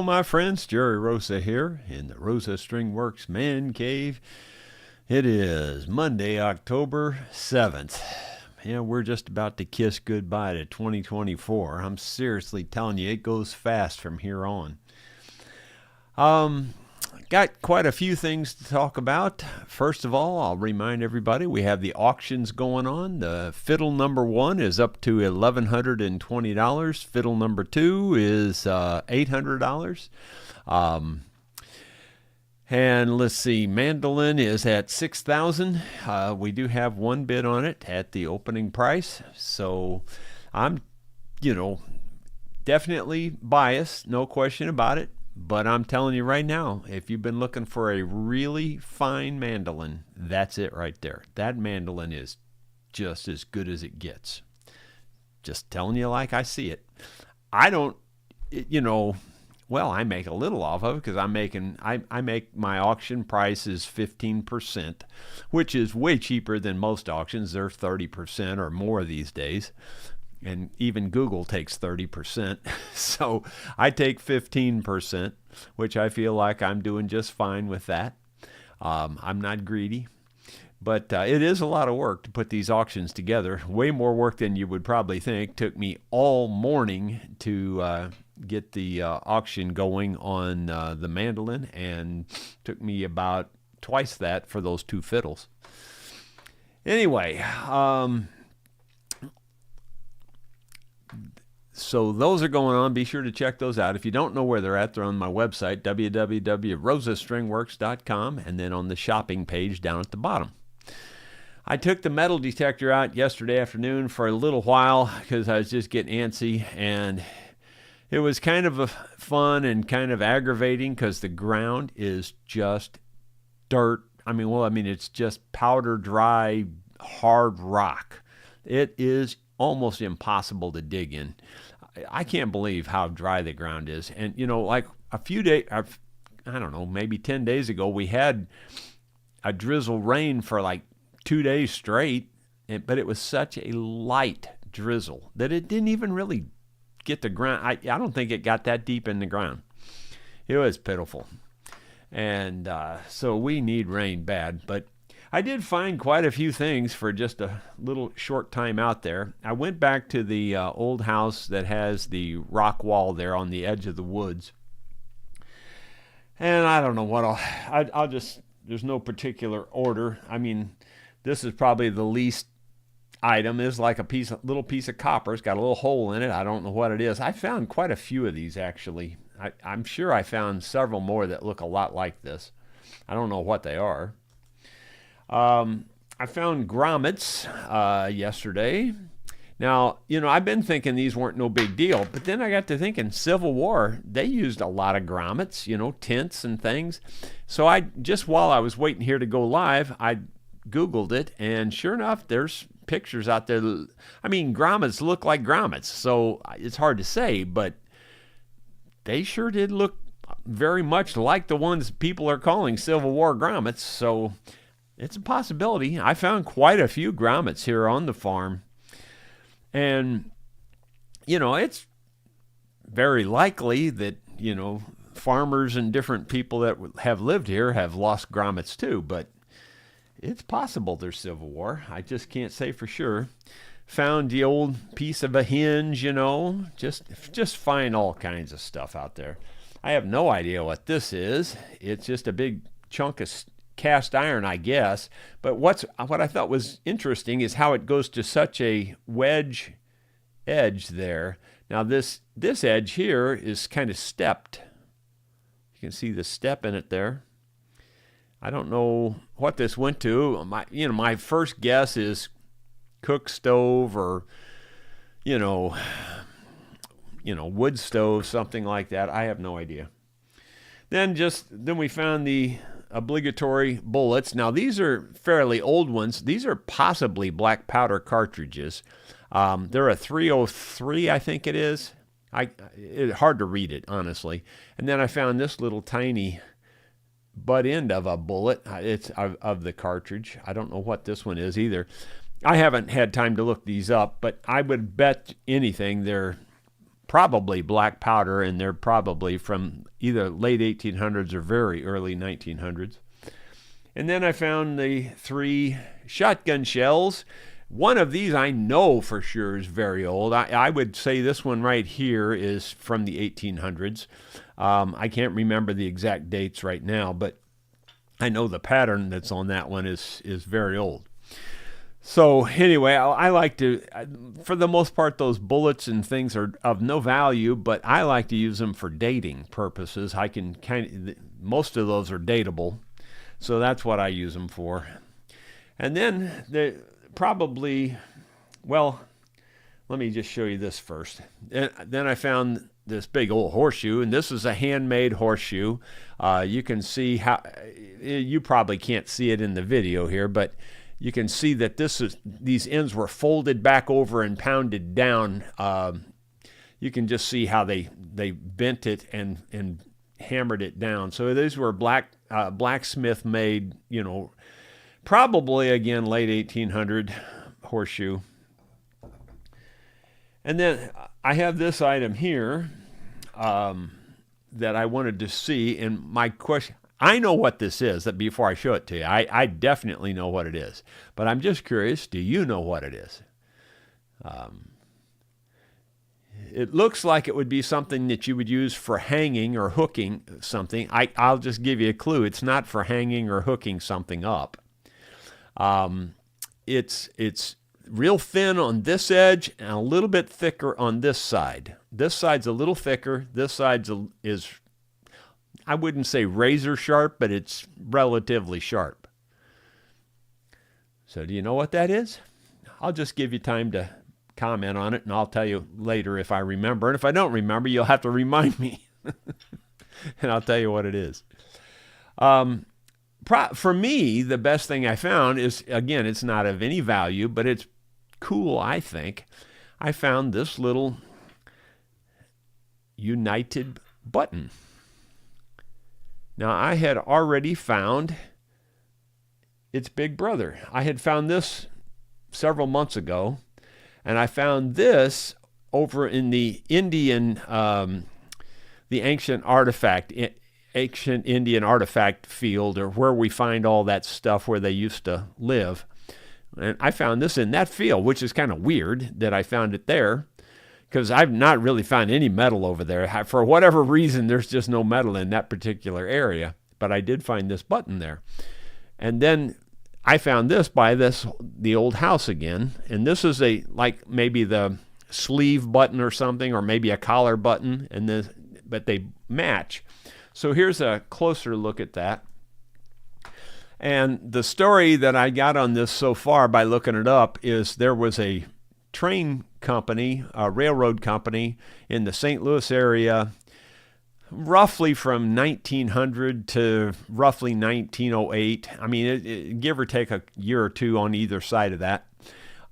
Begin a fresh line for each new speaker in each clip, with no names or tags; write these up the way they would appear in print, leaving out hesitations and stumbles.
my friends. Jerry Rosa here in the Rosa String Works Man Cave. It is Monday, October 7th. Yeah, we're just about to kiss goodbye to 2024. I'm seriously telling you, it goes fast from here on. Got quite a few things to talk about. First of all, I'll remind everybody we have the auctions going on. The fiddle number 1 is up to $1,120. Fiddle number 2 is $800. And let's see, mandolin is at $6,000. We do have one bid on it at the opening price. So I'm, definitely biased, no question about it. But I'm telling you right now, if you've been looking for a really fine mandolin, that's it right there. That mandolin is just as good as it gets. Just telling you like I see it. I don't, well, I make a little off of it because I make my auction price is 15%, which is way cheaper than most auctions. They're 30% or more these days. And even Google takes 30%. So I take 15%, which I feel like I'm doing just fine with that. I'm not greedy. But it is a lot of work to put these auctions together. Way more work than you would probably think. Took me all morning to get the auction going on the mandolin, and took me about twice that for those 2 fiddles. Anyway, so those are going on. Be sure to check those out. If you don't know where they're at, they're on my website, www.rosastringworks.com, and then on the shopping page down at the bottom. I took the metal detector out yesterday afternoon for a little while because I was just getting antsy, and it was kind of fun and kind of aggravating because the ground is just dirt. It's just powder dry, hard rock. It is almost impossible to dig in. I can't believe how dry the ground is. And, like a few days, I don't know, maybe 10 days ago, we had a drizzle rain for like 2 days straight, but it was such a light drizzle that it didn't even really get the ground. I don't think it got that deep in the ground. It was pitiful. And so we need rain bad, but I did find quite a few things for just a little short time out there. I went back to the old house that has the rock wall there on the edge of the woods. And I don't know what I'll just, there's no particular order. This is probably the least item. Is like a little piece of copper. It's got a little hole in it. I don't know what it is. I found quite a few of these actually. I'm sure I found several more that look a lot like this. I don't know what they are. I found grommets yesterday. Now, I've been thinking these weren't no big deal, but then I got to thinking Civil War, they used a lot of grommets, tents and things. So while I was waiting here to go live, I Googled it, and sure enough, there's pictures out there. Grommets look like grommets, so it's hard to say, but they sure did look very much like the ones people are calling Civil War grommets, so it's a possibility. I found quite a few grommets here on the farm. And, it's very likely that, farmers and different people that have lived here have lost grommets too. But it's possible there's Civil War. I just can't say for sure. Found the old piece of a hinge, just find all kinds of stuff out there. I have no idea what this is. It's just a big chunk of cast iron, I guess. But what I thought was interesting is how it goes to such a wedge edge there. Now this edge here is kind of stepped. You can see the step in it there. I don't know what this went to. My first guess is cook stove or wood stove, something like that. I have no idea. Then we found the obligatory bullets. Now these are fairly old ones. These are possibly black powder cartridges. They're a 303, I think it is. It's hard to read it, honestly. And then I found this little tiny butt end of a bullet. It's of the cartridge. I don't know what this one is either. I haven't had time to look these up, but I would bet anything they're probably black powder, and they're probably from either late 1800s or very early 1900s. And then I found the 3 shotgun shells. One of these I know for sure is very old. I would say this one right here is from the 1800s. I can't remember the exact dates right now, but I know the pattern that's on that one is very old. So anyway, I like to, for the most part, those bullets and things are of no value, but I like to use them for dating purposes. I can most of those are dateable, so that's what I use them for. And then probably, well, let me just show you this first. Then I found this big old horseshoe, and this is a handmade horseshoe. You can see how, you probably can't see it in the video here, but you can see that these ends were folded back over and pounded down. You can just see how they bent it and hammered it down. So these were blacksmith made, probably again late 1800 horseshoe. And then I have this item here that I wanted to see, and my question, I know what this is before I show it to you. I definitely know what it is, but I'm just curious, do you know what it is? It looks like it would be something that you would use for hanging or hooking something. I'll just give you a clue. It's not for hanging or hooking something up. It's real thin on this edge and a little bit thicker on this side. This side's a little thicker. This side is, I wouldn't say razor sharp, but it's relatively sharp. So do you know what that is? I'll just give you time to comment on it, and I'll tell you later if I remember. And if I don't remember, you'll have to remind me, and I'll tell you what it is. For me, the best thing I found is, again, it's not of any value, but it's cool, I think. I found this little United button. Now, I had already found its big brother. I had found this several months ago, and I found this over in the Indian, the ancient Indian artifact field, or where we find all that stuff where they used to live. And I found this in that field, which is kind of weird that I found it there, because I've not really found any metal over there. For whatever reason, there's just no metal in that particular area. But I did find this button there. And then I found this by the old house again. And this is like maybe the sleeve button or something, or maybe a collar button, but they match. So here's a closer look at that. And the story that I got on this so far by looking it up is there was a train company, a railroad company in the St. Louis area, roughly from 1900 to roughly 1908. I mean, give or take a year or two on either side of that.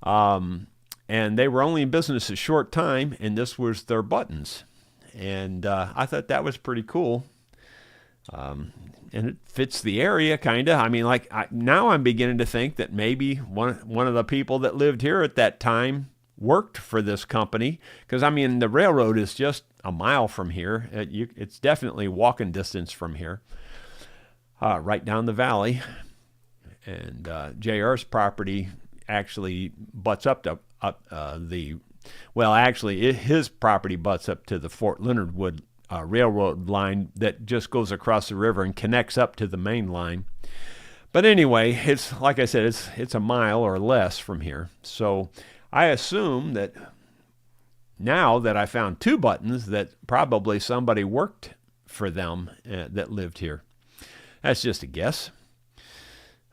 And they were only in business a short time, and this was their buttons. And I thought that was pretty cool. And it fits the area, kind of. I mean, now I'm beginning to think that maybe one of the people that lived here at that time worked for this company, because I mean, the railroad is just a mile from here. It's definitely walking distance from here, right down the valley. And JR's property actually butts up to his property butts up to the Fort Leonard Wood railroad line that just goes across the river and connects up to the main line. But anyway, it's like I said, it's a mile or less from here. So I assume that now that I found 2 buttons, that probably somebody worked for them that lived here. That's just a guess.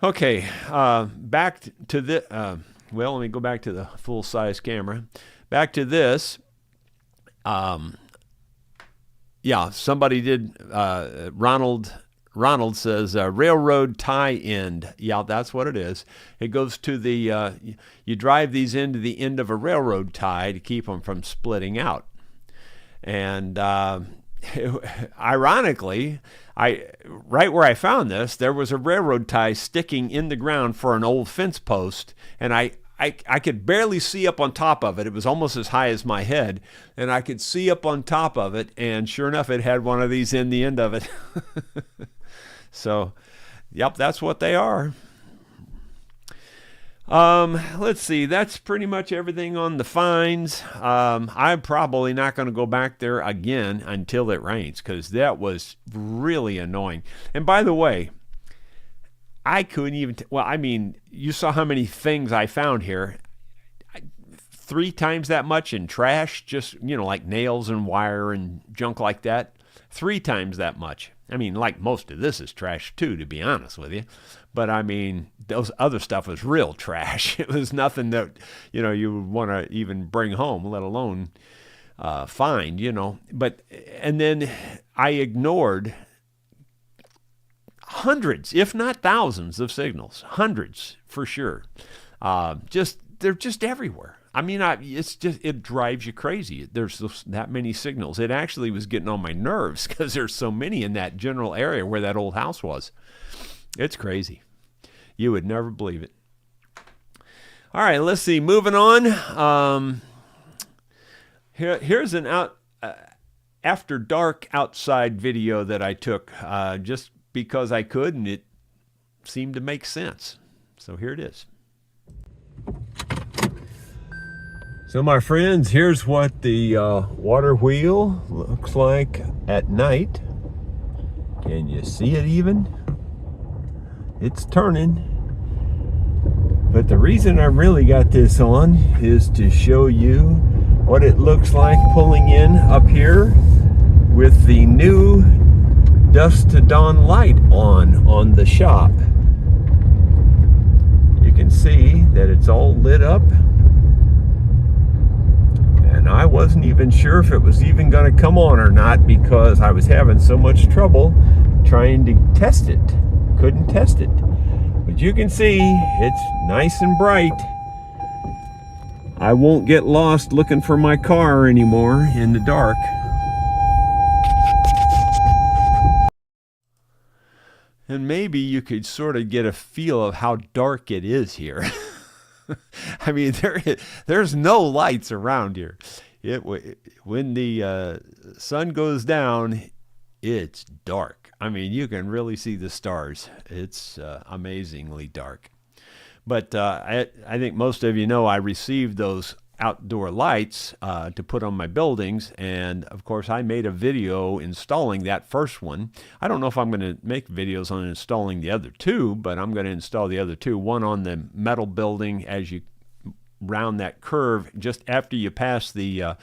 Okay, back to the, well, let me go back to the full-size camera. Back to this. Yeah, somebody did, Ronald says, railroad tie end. Yeah, that's what it is. It goes to the, you drive these into the end of a railroad tie to keep them from splitting out. And ironically, right where I found this, there was a railroad tie sticking in the ground for an old fence post, and I I could barely see up on top of it. It was almost as high as my head, and I could see up on top of it, and sure enough, it had one of these in the end of it. So, yep, that's what they are. Let's see. That's pretty much everything on the finds. I'm probably not going to go back there again until it rains, because that was really annoying. And by the way, I couldn't even, well, I mean, you saw how many things I found here. 3 times that much in trash, just, like nails and wire and junk like that. 3 times that much. I mean, like most of this is trash too, to be honest with you. But I mean, those other stuff was real trash. It was nothing that, you would want to even bring home, let alone find, But, and then I ignored hundreds, if not thousands of signals, hundreds for sure. They're just everywhere. I mean, it drives you crazy. There's that many signals. It actually was getting on my nerves because there's so many in that general area where that old house was. It's crazy. You would never believe it. All right, let's see. Moving on. Here's an after dark outside video that I took just because I could, and it seemed to make sense. So here it is. So my friends, here's what the water wheel looks like at night. Can you see it even? It's turning. But the reason I really got this on is to show you what it looks like pulling in up here with the new dusk to dawn light on the shop. You can see that it's all lit up. And I wasn't even sure if it was even going to come on or not because I was having so much trouble trying to test it. Couldn't test it. But you can see it's nice and bright. I won't get lost looking for my car anymore in the dark. And maybe you could sort of get a feel of how dark it is here. I mean, there's no lights around here. When the sun goes down, it's dark. I mean, you can really see the stars. It's amazingly dark. But I think most of you know I received those outdoor lights to put on my buildings, and of course I made a video installing that first one. I don't know if I'm going to make videos on installing the other two, but I'm going to install the other two, one on the metal building as you round that curve just after you pass the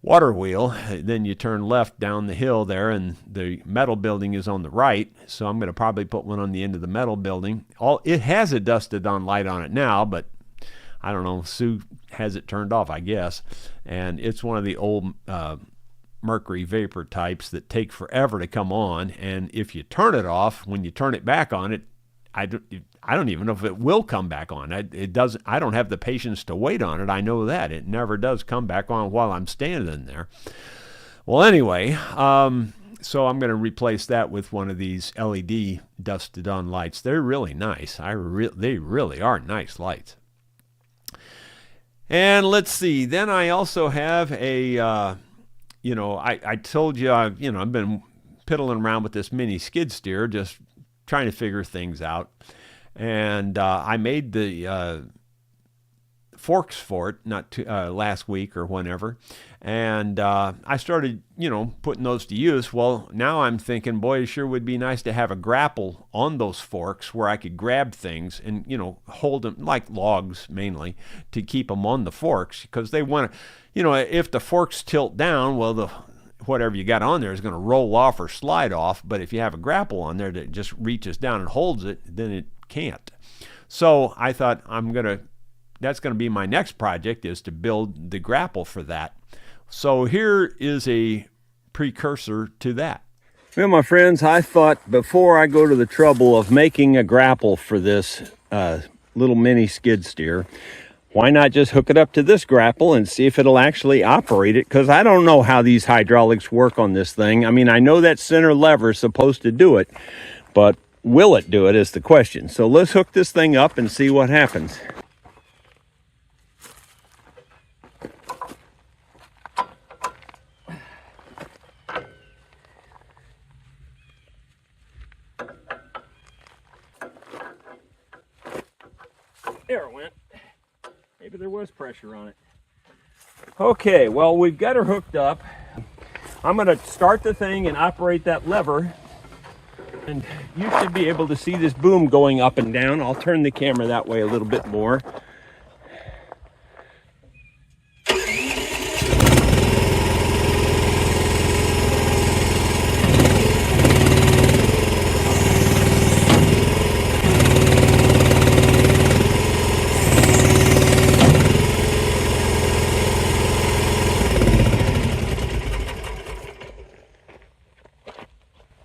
water wheel. Then you turn left down the hill there, and the metal building is on the right, so I'm going to probably put one on the end of the metal building. It has a dusk to dawn light on it now, but I don't know, Sue has it turned off, I guess. And it's one of the old mercury vapor types that take forever to come on. And if you turn it off, when you turn it back on, I don't even know if it will come back on. It doesn't. I don't have the patience to wait on it. I know that. It never does come back on while I'm standing there. Well, anyway, so I'm going to replace that with one of these LED dusk to dawn lights. They're really nice. They really are nice lights. And let's see, then I also have a, I told you, I've been piddling around with this mini skid steer, just trying to figure things out. And I made the forks for it, last week or whenever. And I started, putting those to use. Well, now I'm thinking, boy, it sure would be nice to have a grapple on those forks where I could grab things and, hold them, like logs mainly, to keep them on the forks. Because they want to, if the forks tilt down, well, whatever you got on there is going to roll off or slide off. But if you have a grapple on there that just reaches down and holds it, then it can't. So I thought that's going to be my next project, is to build the grapple for that. So here is a precursor to that. Well, my friends, I thought before I go to the trouble of making a grapple for this little mini skid steer, why not just hook it up to this grapple and see if it'll actually operate it? Because I don't know how these hydraulics work on this thing. I mean, I know that center lever is supposed to do it, but will it do it is the question. So let's hook this thing up and see what happens. There it went. Maybe there was pressure on it. Okay, well, we've got her hooked up. I'm going to start the thing and operate that lever. And you should be able to see this boom going up and down. I'll turn the camera that way a little bit more.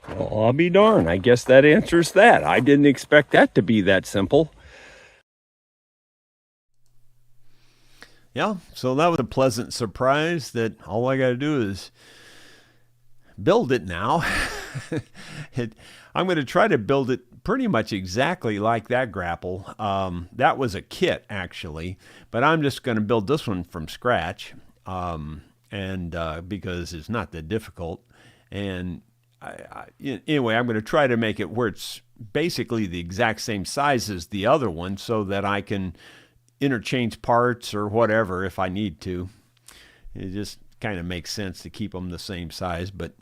Well, I'll be darned. I guess that answers that. I didn't expect that to be that simple. Yeah, so that was a pleasant surprise that all I got to do is build it now. I'm going to try to build it pretty much exactly like that grapple. That was a kit, actually, but I'm just going to build this one from scratch, because it's not that difficult. And anyway, I'm going to try to make it where it's basically the exact same size as the other one so that I can interchange parts or whatever if I need to. It just kind of makes sense to keep them the same size, but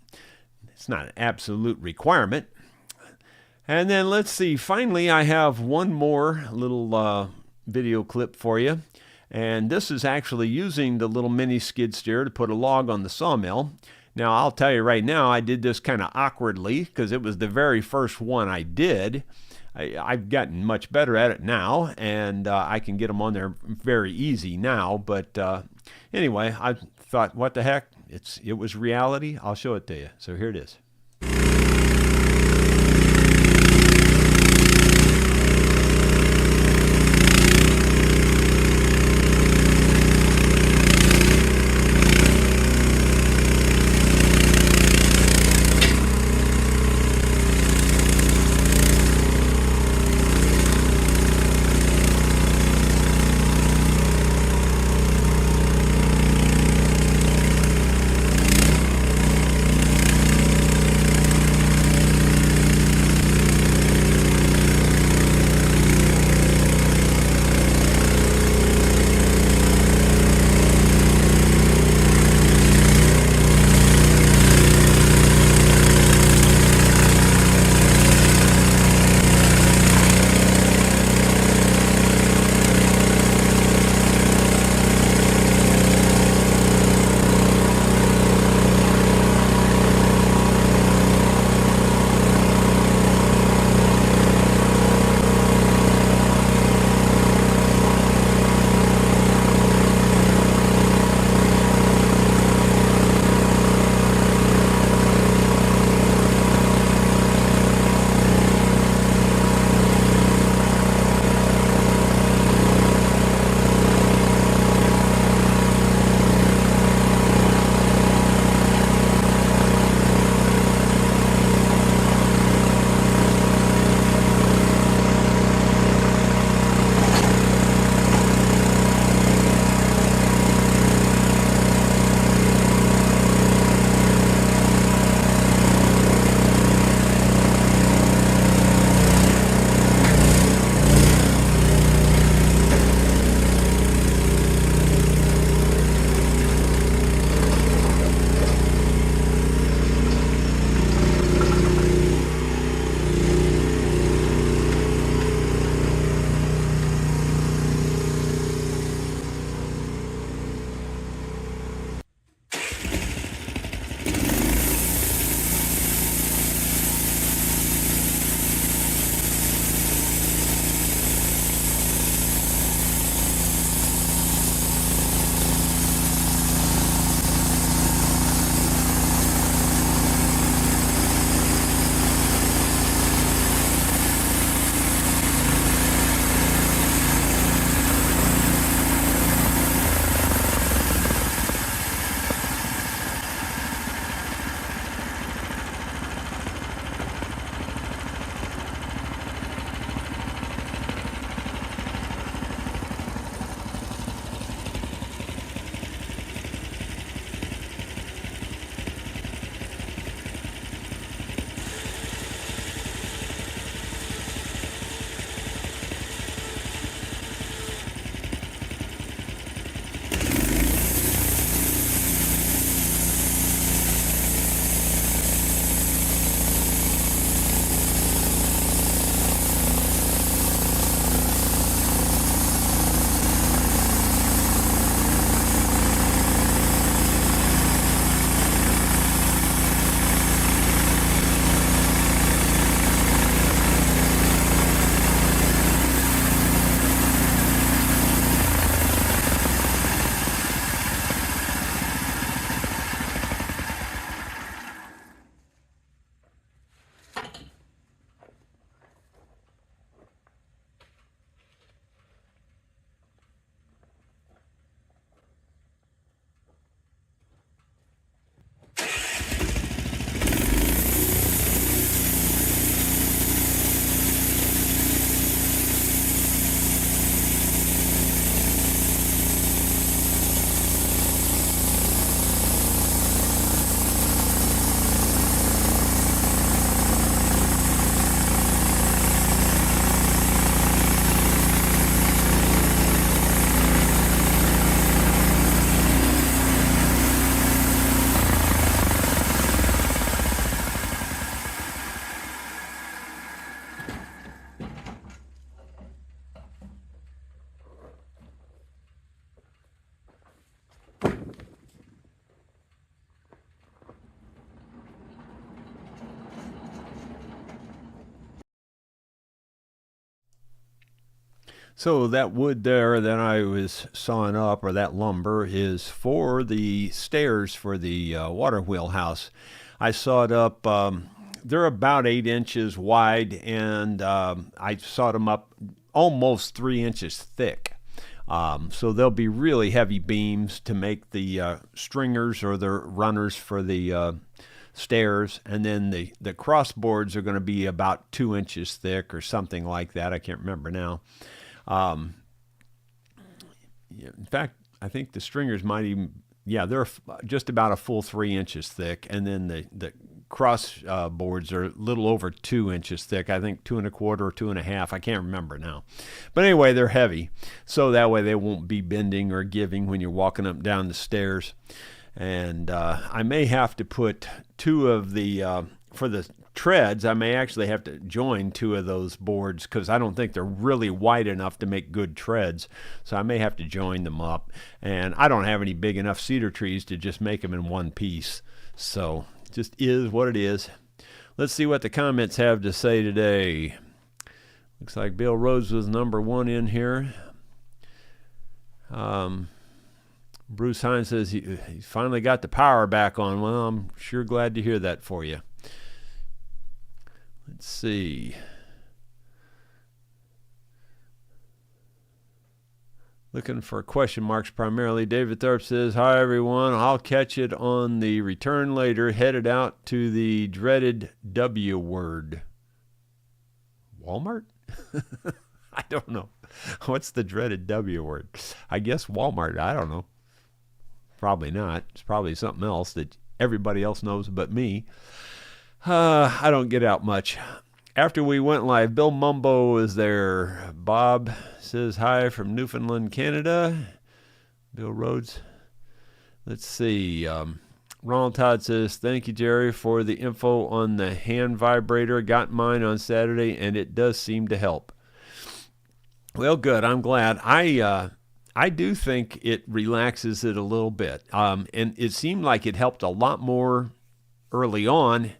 it's not an absolute requirement. And then let's see, finally I have one more little video clip for you. And this is actually using the little mini skid steer to put a log on the sawmill. Now, I'll tell you right now, I did this kind of awkwardly because it was the very first one I did. I've gotten much better at it now, and I can get them on there very easy now. But anyway, I thought, what the heck? It was reality. I'll show it to you. So here it is. So that wood there that I was sawing up, or that lumber, is for the stairs for the water wheel house. I sawed up. They're about 8 inches wide, and I sawed them up almost 3 inches thick. So they'll be really heavy beams to make the stringers or the runners for the stairs, and then the crossboards are going to be about 2 inches thick or something like that. I can't remember now. Um, in fact, I think the stringers might even, yeah, they're just about a full 3 inches thick, and then the cross boards are a little over 2 inches thick. I think 2 1/4 or 2 1/2. I can't remember now. But anyway, they're heavy, so that way they won't be bending or giving when you're walking up and down the stairs. And I may have to put two of the, for the treads, I may actually have to join two of those boards because I don't think they're really wide enough to make good treads. So I may have to join them up. And I don't have any big enough cedar trees to just make them in one piece. So it just is what it is. Let's see what the comments have to say today. Looks like Bill Rhodes was number one in here. Bruce Hines says he finally got the power back on. Well, I'm sure glad to hear that for you. Let's see. Looking for question marks primarily. David Thorpe says, hi, everyone. I'll catch it on the return later. Headed out to the dreaded W word. Walmart? I don't know. What's the dreaded W word? I guess Walmart. I don't know. Probably not. It's probably something else that everybody else knows but me. I don't get out much. After we went live, Bill Mumbo is there. Bob says hi from Newfoundland, Canada. Bill Rhodes. Let's see. Ronald Todd says, thank you, Jerry, for the info on the hand vibrator. Got mine on Saturday, and it does seem to help. Well, good. I'm glad. I do think it relaxes it a little bit. And it seemed like it helped a lot more early on.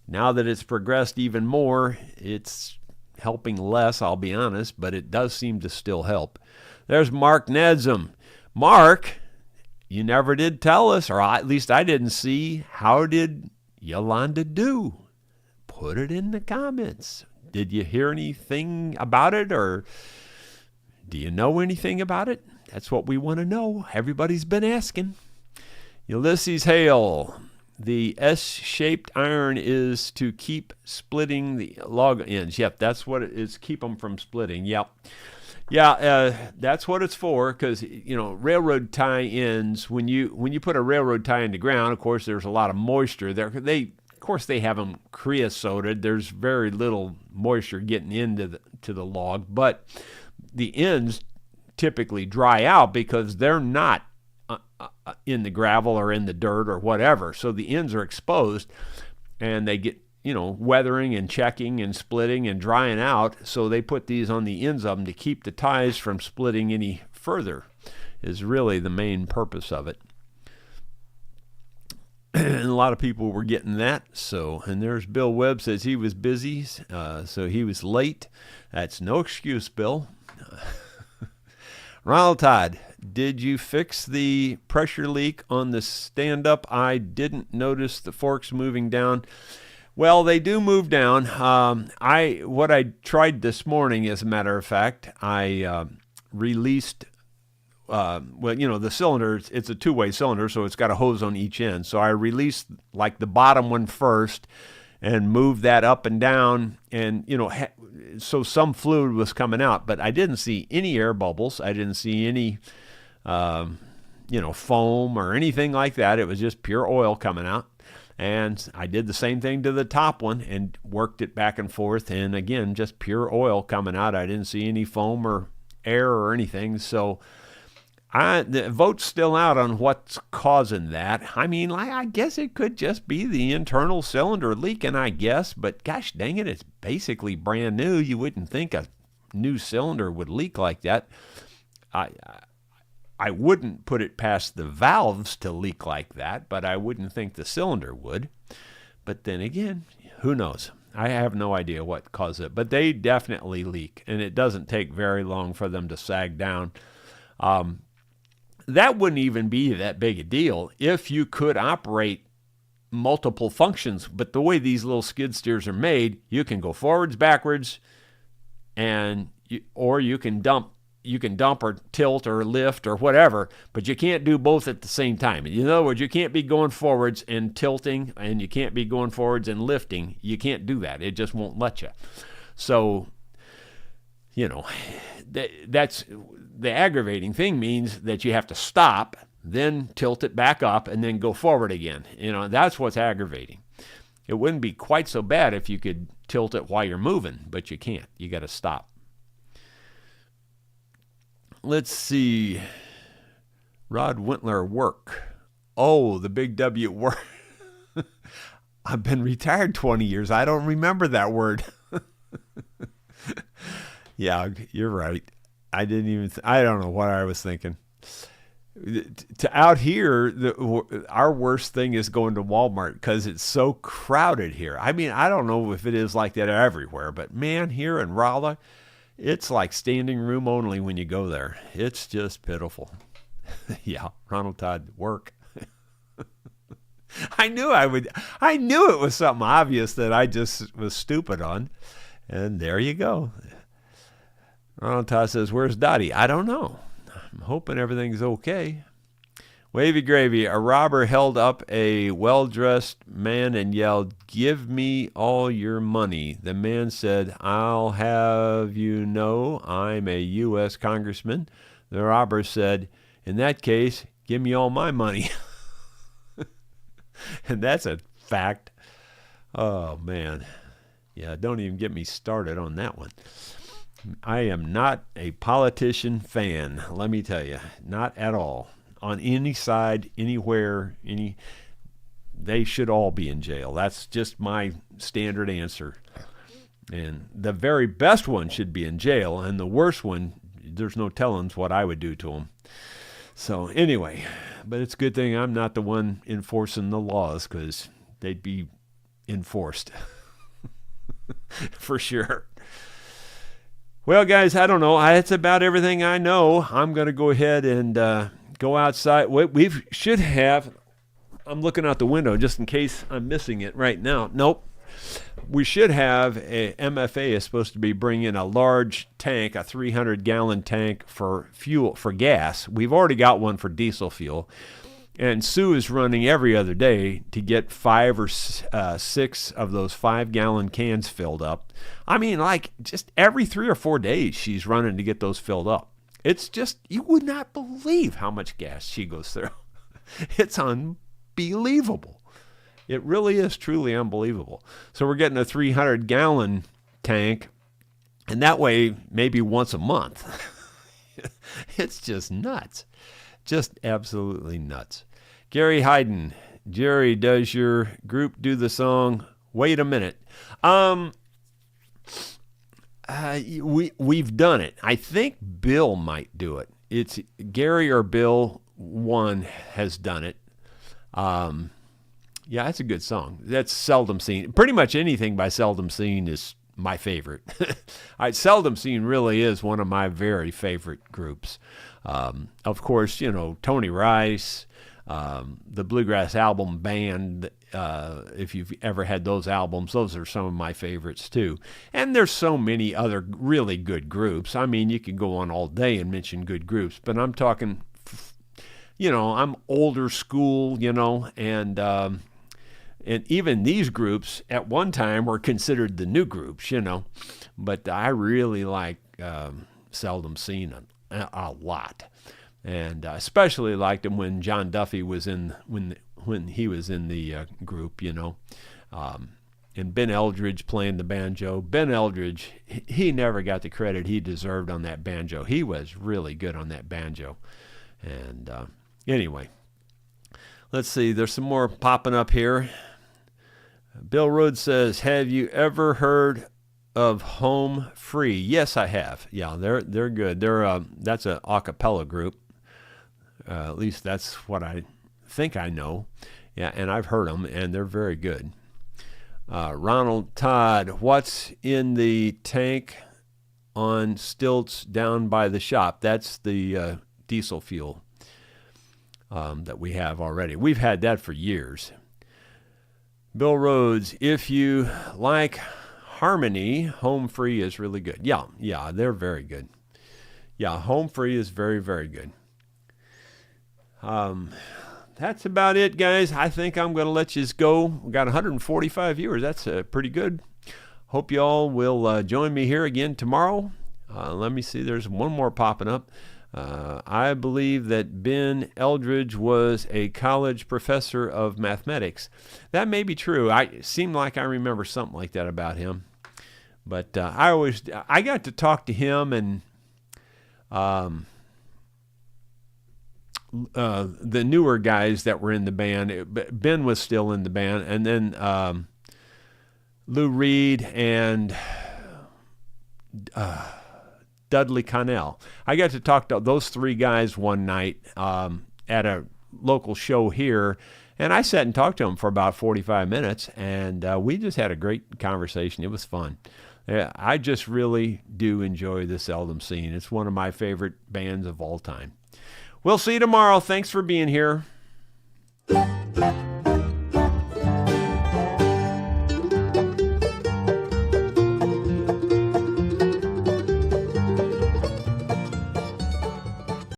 Now that it's progressed even more, it's helping less, I'll be honest, but it does seem to still help. There's Mark Nedsom. Mark, you never did tell us, or at least I didn't see, how did Yolanda do? Put it in the comments. Did you hear anything about it, or do you know anything about it? That's what we want to know. Everybody's been asking. Ulysses Hale. The S-shaped iron is to keep splitting the log ends. Yep, that's what it is. Keep them from splitting. Yep. Yeah, that's what it's for. Because railroad tie ends. When you put a railroad tie in the ground, of course, there's a lot of moisture there. Of course, they have them creosoted. There's very little moisture getting into the log, but the ends typically dry out because they're not in the gravel or in the dirt or whatever. So the ends are exposed and they get, weathering and checking and splitting and drying out. So they put these on the ends of them to keep the ties from splitting any further is really the main purpose of it. And a lot of people were getting that. So, and there's Bill Webb says he was busy. So he was late. That's no excuse, Bill. Ronald Todd, did you fix the pressure leak on the stand-up? I didn't notice the forks moving down. Well, they do move down. What I tried this morning, as a matter of fact, I released, the cylinder, it's a two-way cylinder, so it's got a hose on each end. So I released like the bottom one first and moved that up and down, and so some fluid was coming out, but I didn't see any air bubbles. I didn't see any foam or anything like that. It was just pure oil coming out. And I did the same thing to the top one and worked it back and forth, and again, just pure oil coming out. I didn't see any foam or air or anything. So the vote's still out on what's causing that. I mean, I guess it could just be the internal cylinder leaking, I guess, but gosh dang it, it's basically brand new. You wouldn't think a new cylinder would leak like that. I wouldn't put it past the valves to leak like that, but I wouldn't think the cylinder would. But then again, who knows? I have no idea what caused it, but they definitely leak, and it doesn't take very long for them to sag down. That wouldn't even be that big a deal if you could operate multiple functions. But the way these little skid steers are made, you can go forwards, backwards, or you can dump or tilt or lift or whatever, but you can't do both at the same time. In other words, you can't be going forwards and tilting, and you can't be going forwards and lifting. You can't do that. It just won't let you. So, that's the aggravating thing, means that you have to stop, then tilt it back up, and then go forward again. That's what's aggravating. It wouldn't be quite so bad if you could tilt it while you're moving, but you can't. You got to stop. Let's see. Rod Wintler, work. Oh, the big W, work. I've been retired 20 years. I don't remember that word. Yeah, you're right. I don't know what I was thinking. Out here, our worst thing is going to Walmart because it's so crowded here. I mean, I don't know if it is like that everywhere, but man, here in Rolla, it's like standing room only when you go there. It's just pitiful. Yeah, Ronald Todd, work. I knew it was something obvious that I just was stupid on. And there you go. Ronald Todd says, where's Dottie? I don't know. I'm hoping everything's okay. Wavy gravy. A robber held up a well-dressed man and yelled, "Give me all your money." The man said, "I'll have you know I'm a U.S. congressman." The robber said, "In that case, give me all my money." And that's a fact. Oh, man. Yeah, don't even get me started on that one. I am not a politician fan, let me tell you. Not at all. On any side, anywhere, they should all be in jail. That's just my standard answer. And the very best one should be in jail, and the worst one, there's no telling what I would do to them. So anyway, but it's a good thing I'm not the one enforcing the laws, because they'd be enforced. For sure. Well, guys, I don't know. That's about everything I know. I'm going to go ahead and go outside. We should have, I'm looking out the window just in case I'm missing it right now. Nope. We should have MFA is supposed to be bringing a large tank, a 300-gallon tank for fuel, for gas. We've already got one for diesel fuel. And Sue is running every other day to get 5 or 6 of those 5-gallon cans filled up. I mean, like just every 3 or 4 days she's running to get those filled up. It's just, you would not believe how much gas she goes through. It's unbelievable. It really is truly unbelievable. So we're getting a 300-gallon tank, and that way maybe once a month. It's just nuts. Just absolutely nuts. Gary Hayden, Jerry, does your group do the song Wait a Minute? We've done it. I think Bill might do it. It's Gary or Bill, one has done it. Yeah, that's a good song. That's Seldom Seen. Pretty much anything by Seldom Seen is my favorite. Seldom Seen really is one of my very favorite groups. Of course, Tony Rice, the Bluegrass Album Band, if you've ever had those albums, those are some of my favorites too. And there's so many other really good groups. I mean, you could go on all day and mention good groups, but I'm talking, I'm older school, and even these groups at one time were considered the new groups, but I really like Seldom Seen a lot, and especially liked him when John Duffy was when he was in the group, and Ben Eldridge playing the banjo. Ben Eldridge, he never got the credit he deserved on that banjo. He was really good on that banjo. And anyway, let's see. There's some more popping up here. Bill Rhodes says, "Have you ever heard of Home Free?" Yes, I have. Yeah, they're good. That's an a cappella group. At least that's what I think I know. Yeah, and I've heard them, and they're very good. Ronald Todd, what's in the tank on stilts down by the shop? That's the diesel fuel that we have already. We've had that for years. Bill Rhodes, if you like Harmony, Home Free is really good. Yeah, they're very good. Yeah, Home Free is very, very good. That's about it, guys. I think I'm going to let you go. We got 145 viewers. That's pretty good. Hope you all will join me here again tomorrow. Let me see. There's one more popping up. I believe that Ben Eldridge was a college professor of mathematics. That may be true. It seemed like I remember something like that about him. But I got to talk to him and the newer guys that were in the band. Ben was still in the band, and then Lou Reed and Dudley Connell. I got to talk to those three guys one night at a local show here, and I sat and talked to them for about 45 minutes, and we just had a great conversation. It was fun. I just really do enjoy the Seldom Scene. It's one of my favorite bands of all time. We'll see you tomorrow. Thanks for being here.